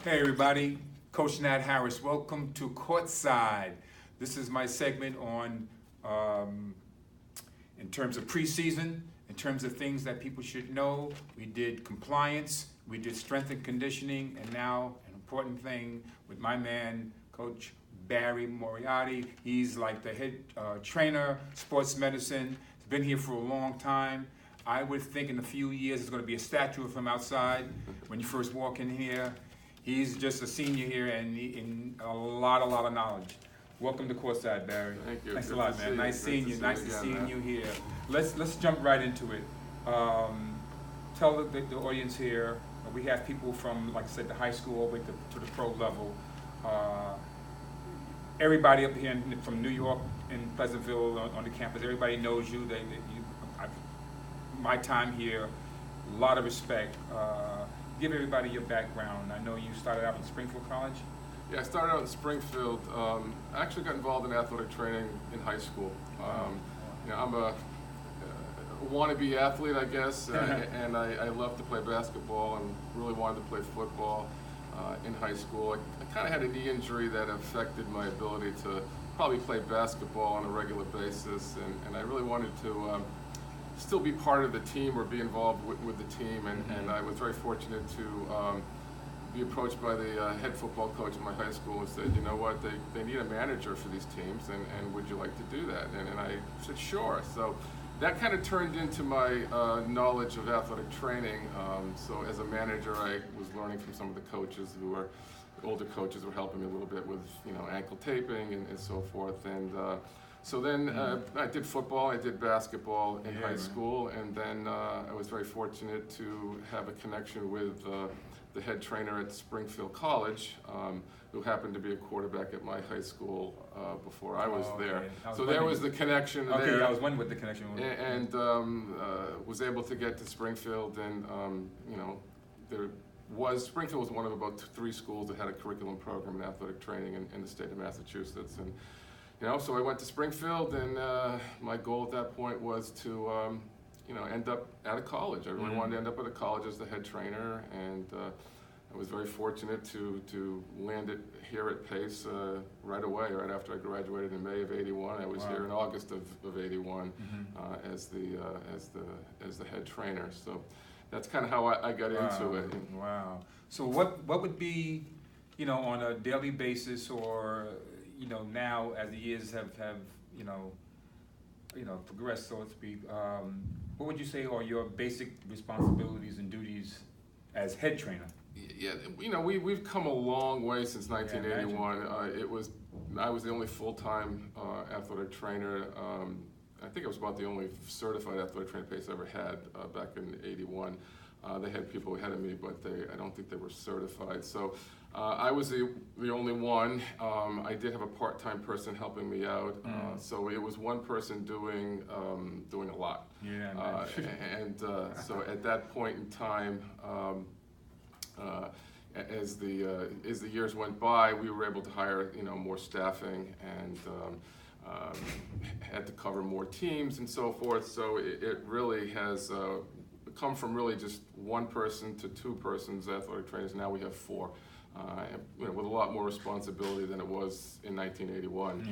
Hey everybody, Coach Nat Harris. Welcome to Courtside. This is my segment on, in terms of preseason, in terms of things that people should know. We did compliance, we did strength and conditioning, and now an important thing with my man, Coach Barry Moriarty. He's like the head trainer, sports medicine. He's been here for a long time. I would think in a few years there's going to be a statue of him outside when you first walk in here. He's just a senior here and in a lot of knowledge. Welcome to Courtside, Barry. Thank you. Thanks Good a lot, to man. see Nice you. seeing you. Nice to Again, seeing man. you here. Let's jump right into it. Tell the audience here. We have people from, like I said, the high school all the way to the pro level. Everybody up here from New York in Pleasantville on the campus. Everybody knows you. My time here, a lot of respect. Give everybody your background. I know you started out in Springfield College. Yeah, I started out in Springfield. I actually got involved in athletic training in high school. I'm a wannabe athlete, I guess, and I love to play basketball and really wanted to play football in high school. I kind of had a knee injury that affected my ability to probably play basketball on a regular basis, and I really wanted to still be part of the team or be involved with the team, and I was very fortunate to be approached by the head football coach at my high school and said, you know what, they need a manager for these teams, and would you like to do that? And I said, sure. So that kind of turned into my knowledge of athletic training. So as a manager, I was learning from some of the coaches who were, older coaches were helping me a little bit with, ankle taping and so forth. And so then I did football, I did basketball in high school, and then I was very fortunate to have a connection with the head trainer at Springfield College, who happened to be a quarterback at my high school before I was there. So there was the connection there. Okay, I was wondering what the connection was. And was able to get to Springfield, and Springfield was one of about 3 schools that had a curriculum program in athletic training in the state of Massachusetts. And so I went to Springfield, and my goal at that point was to, end up at a college. I really wanted to end up at a college as the head trainer, and I was very fortunate to land it here at Pace right away, right after I graduated in May of '81. I was here in August of '81 as the head trainer. So that's kind of how I got into it. Wow. So what would be, on a daily basis, or now as the years have progressed, so to speak, what would you say are your basic responsibilities and duties as head trainer? Yeah, we've come a long way since 1981. I was the only full-time athletic trainer. I think I was about the only certified athletic trainer Pace ever had back in '81. They had people ahead of me, but I don't think they were certified. So I was the only one. I did have a part-time person helping me out. So it was one person doing a lot. Yeah. So at that point in time, as the years went by, we were able to hire more staffing, and had to cover more teams and so forth. So it really has come from really just one person to 2 persons athletic trainers. Now we have 4. With a lot more responsibility than it was in 1981.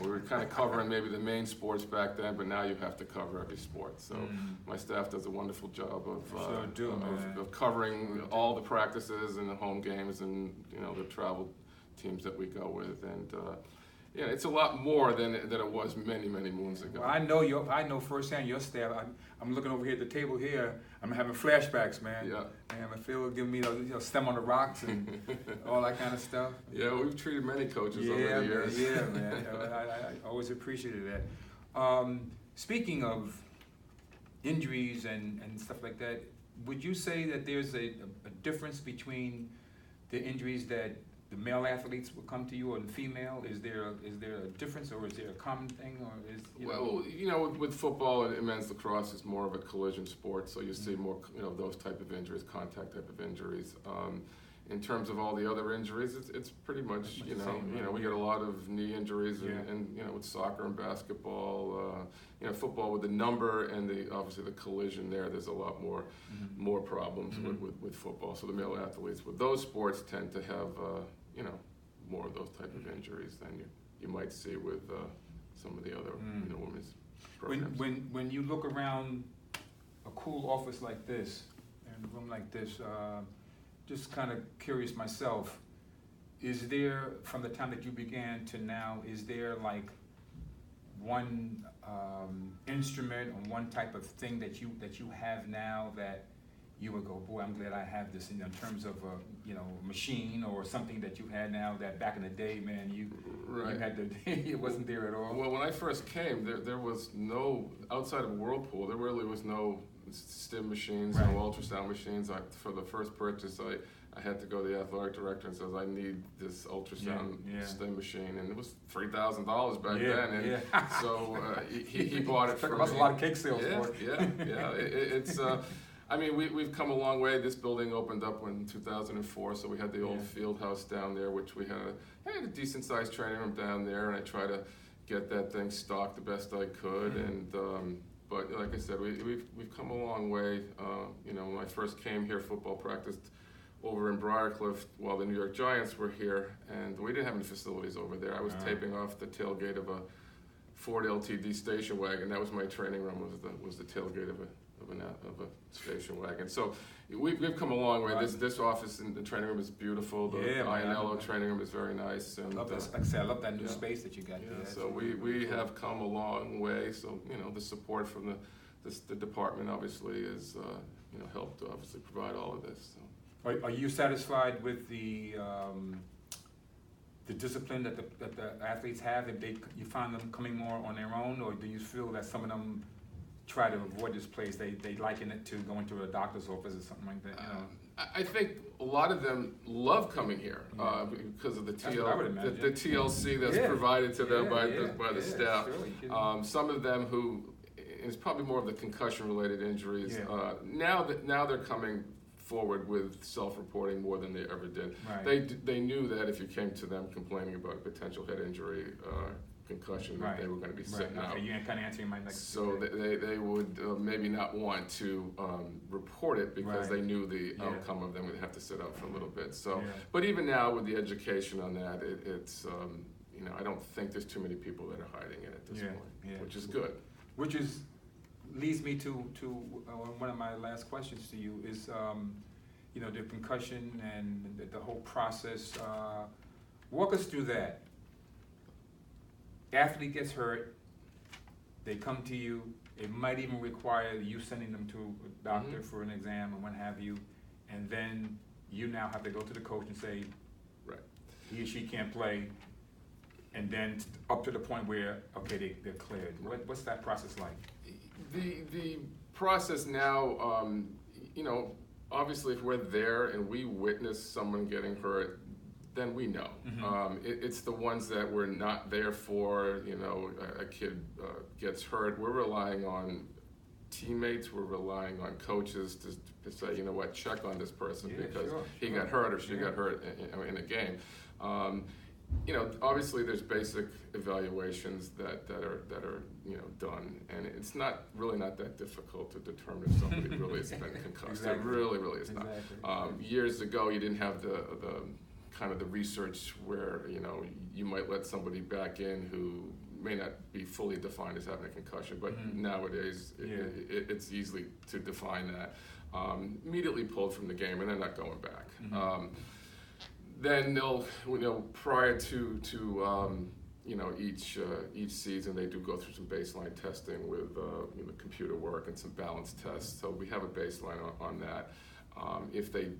We were kind of covering maybe the main sports back then, but now you have to cover every sport. So my staff does a wonderful job of covering all the practices and the home games and the travel teams that we go with. And it's a lot more than it was many moons ago. Well, I know firsthand your staff. I'm looking over here at the table here. I'm having flashbacks, man. Yeah. And I feel giving me stem on the rocks and all that kind of stuff. Yeah, we've treated many coaches over the years. Yeah, man. I always appreciated that. Speaking of injuries and stuff like that, would you say that there's a difference between the injuries that the male athletes will come to you, or the female? Is there a difference, or is there a common thing, or is with football and men's lacrosse, it's more of a collision sport, so you see more those type of injuries, contact type of injuries. in terms of all the other injuries, it's pretty much, you know, we get a lot of knee injuries and you know, with soccer and basketball, you know, football with the number and obviously the collision there's a lot more problems with football. So the male athletes with those sports tend to have, you know, more of those type of injuries than you might see with some of the other, you know, women's programs. When you look around a cool office like this, and a room like this, just kind of curious myself, is there, from the time that you began to now, is there like one instrument or one type of thing that you have now that you would go, boy, I'm glad I have this, in terms of a, you know, machine or something that you had now that back in the day, man, you had to, it wasn't there at all? Well, when I first came, there was no, outside of Whirlpool, there really was no stim machines, no ultrasound machines. For the first purchase, I had to go to the athletic director and says, I need this ultrasound stim machine, and it was $3,000 back then, and so he bought it for me. That's a lot of cake sales for it. It's I mean, we've come a long way. This building opened up in 2004, so we had the old field house down there, which we had a decent sized training room down there, and I tried to get that thing stocked the best I could, and but like I said, we've come a long way. You know, when I first came here, football practiced over in Briarcliff while the New York Giants were here, and we didn't have any facilities over there. I was taping off the tailgate of a Ford LTD station wagon. That was my training room. Was the tailgate of a station wagon. So we've come a long way. This office and the training room is beautiful. The Ionello training room is very nice. And love that, like I said, I love that new space that you got there. So we have come a long way. So, you know, the support from the department obviously is you know, helped to obviously provide all of this. So. Are you satisfied with the discipline that the athletes have? If you find them coming more on their own, or do you feel that some of them try to avoid this place? They liken it to going to a doctor's office or something like that. You know? I think a lot of them love coming here because of the TLC that's provided to them by the staff. Sure, some of them who, and it's probably more of the concussion-related injuries. Now they're coming forward with self-reporting more than they ever did. They knew that if you came to them complaining about a potential head injury, concussion, that they were going to be sitting out. You kind of answering my next. So they would maybe not want to report it because they knew the outcome of them would have to sit out for a little bit. So, but even now with the education on that, it's you know, I don't think there's too many people that are hiding it at this point, which is good. Which leads me to one of my last questions to you is, you know, the concussion and the whole process. Walk us through that. Athlete gets hurt, they come to you, it might even require you sending them to a doctor for an exam and what have you, and then you now have to go to the coach and say, he or she can't play, and then up to the point where, okay, they're cleared. What's that process like? The process now, you know, obviously if we're there and we witness someone getting hurt, then we know. It's the ones that we're not there for. You know, a kid gets hurt, we're relying on teammates, we're relying on coaches to say, you know what, check on this person because he got hurt or she got hurt in a game. You know, obviously there's basic evaluations that are you know, done, and it's not that difficult to determine if somebody really has been concussed. It really is not. Years ago, you didn't have the kind of the research where, you know, you might let somebody back in who may not be fully defined as having a concussion, but nowadays it's easy to define that. Immediately pulled from the game and they're not going back. Then they'll, you know, prior to you know, each season they do go through some baseline testing with you know, computer work and some balance tests. So we have a baseline on that. If they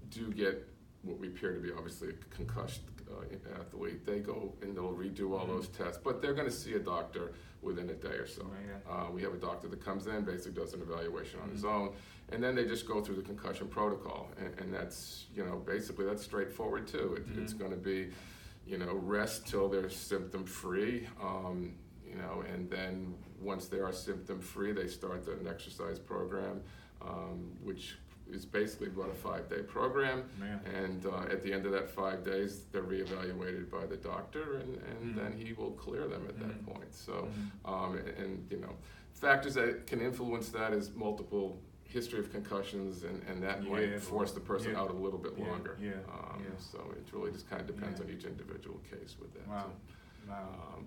do get what we appear to be obviously a concussed athlete, they go and they'll redo all those tests, but they're going to see a doctor within a day or so. We have a doctor that comes in, basically does an evaluation on his own, and then they just go through the concussion protocol, and that's, you know, basically that's straightforward too. It's going to be, you know, rest till they're symptom free, you know, and then once they are symptom free, they start an exercise program, which is basically run a 5-day program, and at the end of that 5 days, they're reevaluated by the doctor, and then he will clear them at that point. So, and you know, factors that can influence that is multiple history of concussions, and that might force the person out a little bit longer. So it really just kind of depends on each individual case with that. Wow.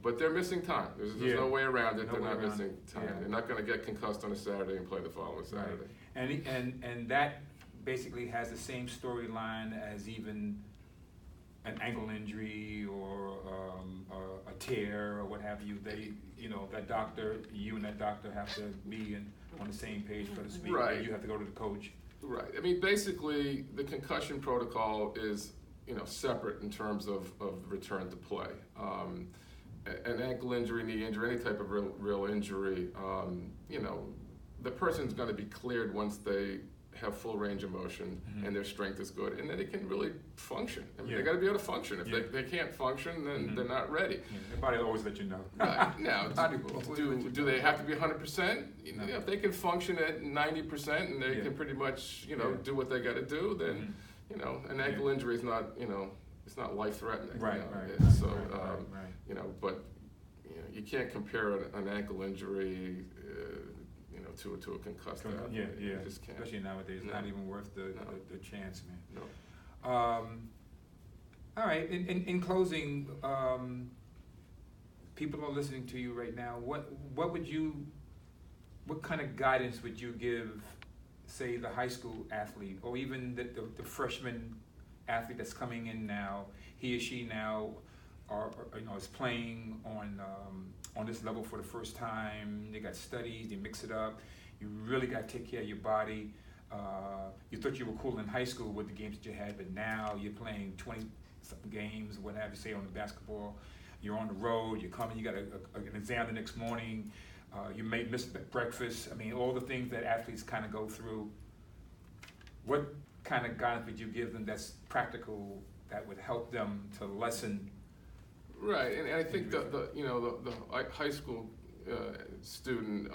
But they're missing time. There's no way around it. They're not missing time. Yeah. They're not going to get concussed on a Saturday and play the following Saturday. And that basically has the same storyline as even an ankle injury or a tear or what have you. They, you know, you and that doctor have to be on the same page, so to speak. Right. You have to go to the coach. Right. I mean, basically, the concussion protocol is, you know, separate in terms of return to play. An ankle injury, knee injury, any type of real injury, you know, the person's going to be cleared once they have full range of motion and their strength is good, and then they can really function. I mean, they got to be able to function. If they can't function, then they're not ready. Your body will always let you know. Right. Now, do they have to be 100%? You know, if they can function at 90% and they can pretty much, you know, do what they got to do, then you know, an ankle injury is not, you know, it's not life-threatening. Right. You know, but you know, you can't compare an ankle injury, you know, to a concussed athlete. You just can't. Especially nowadays, not even worth the chance, man. No. All right. In closing, people are listening to you right now. What kind of guidance would you give, say, the high school athlete, or even the freshman athlete that's coming in now? He or she now is playing on this level for the first time. They got studies, they mix it up. You really got to take care of your body. You thought you were cool in high school with the games that you had, but now you're playing 20-something games, what have you, say, on the basketball. You're on the road, you're coming, you got an exam the next morning. You may miss breakfast. I mean, all the things that athletes kind of go through. What kind of guidance would you give them that's practical, that would help them to lessen? Right, and I think the high school student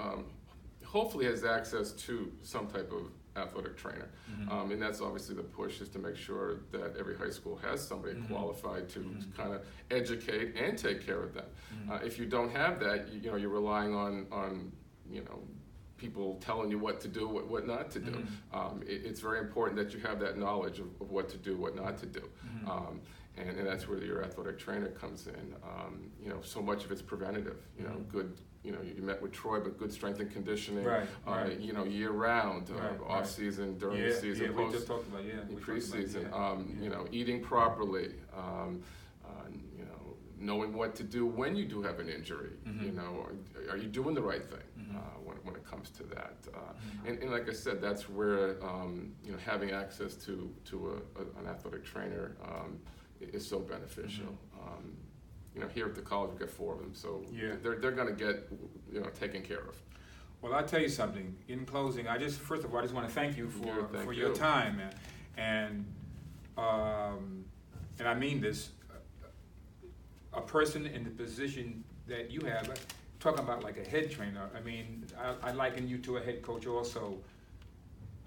hopefully has access to some type of athletic trainer, and that's obviously the push, is to make sure that every high school has somebody qualified to kind of educate and take care of them. If you don't have that, you know, you're relying on you know, people telling you what to do, what not to do. It's very important that you have that knowledge of what to do, what not to do. And that's where your athletic trainer comes in. You know, so much of it's preventative. You know, good. You know, you met with Troy, but good strength and conditioning. You know, year round, off season, during the season, we just talked about preseason. You know, eating properly. You know, knowing what to do when you do have an injury. You know, are you doing the right thing when it comes to that? And like I said, that's where you know, having access to an athletic trainer is so beneficial. You know, here at the college we got 4 of them, so they're going to get, you know, taken care of. Well, I'll tell you something. In closing, first of all, I just want to thank you for your time, man. And I mean this. A person in the position that you have, talking about like a head trainer. I mean, I liken you to a head coach also.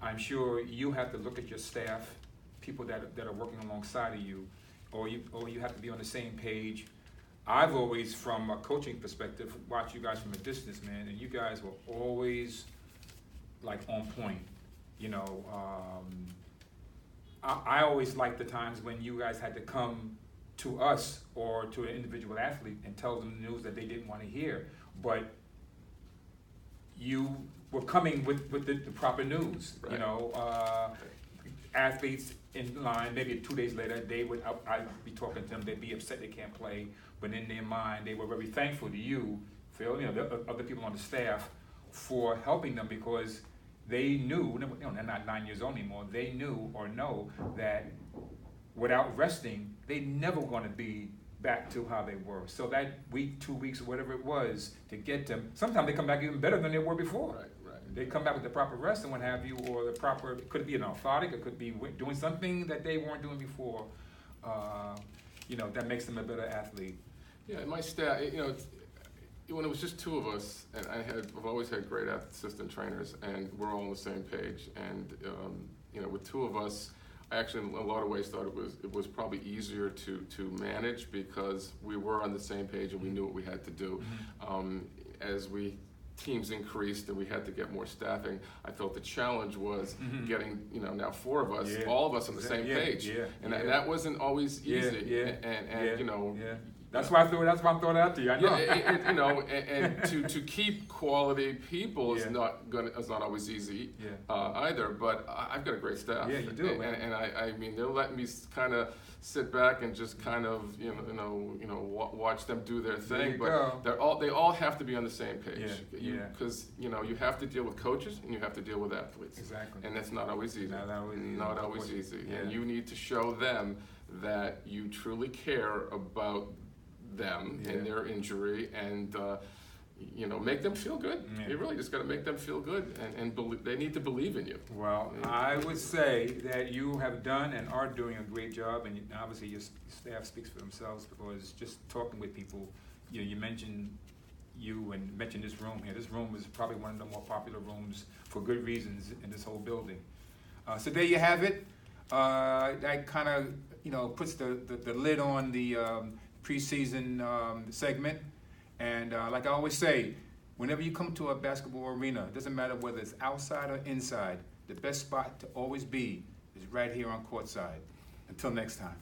I'm sure you have to look at your staff, people that are working alongside of you, or you have to be on the same page. I've always, from a coaching perspective, watched you guys from a distance, man, and you guys were always like on point. You know, I always liked the times when you guys had to come to us or to an individual athlete and tell them the news that they didn't want to hear, but you were coming with the proper news. You know, athletes in line, maybe 2 days later, I'd be talking to them, they'd be upset they can't play, but in their mind, they were very thankful to you, Phil, you know, the other people on the staff, for helping them, because they knew, you know, they're not 9 years old anymore, they knew or know that without resting, they never going to be back to how they were. So that week, 2 weeks, or whatever it was, to get them, sometimes they come back even better than they were before. They come back with the proper rest and what have you, or the proper, it could be an orthotic, it could be doing something that they weren't doing before, you know, that makes them a better athlete. Yeah, and my staff, you know, when it was just 2 of us, and I've always had great assistant trainers, and we're all on the same page, and with two of us, I actually in a lot of ways thought it was probably easier to manage because we were on the same page and we knew what we had to do. As teams increased and we had to get more staffing, I felt the challenge was getting, now four of us, all of us on the same page. And that wasn't always easy. And That's why I threw it out to you. I know. And to keep quality people is not always easy either. But I've got a great staff. Yeah, you do. And I mean, they'll let me kind of sit back and just kind of watch them do their thing. But they all have to be on the same page. Because you have to deal with coaches and you have to deal with athletes. Exactly. And that's not always easy. Not always easy. Yeah. And you need to show them that you truly care about them and their injury, and make them feel good. You really just got to make them feel good, and they need to believe in you. Well, I would say that you have done and are doing a great job, and obviously your staff speaks for themselves, because just talking with people, you mentioned this room here. This room is probably one of the more popular rooms for good reasons in this whole building. So there you have it. That kind of puts the lid on the preseason segment. And like I always say, whenever you come to a basketball arena, it doesn't matter whether it's outside or inside, the best spot to always be is right here on Courtside. Until next time.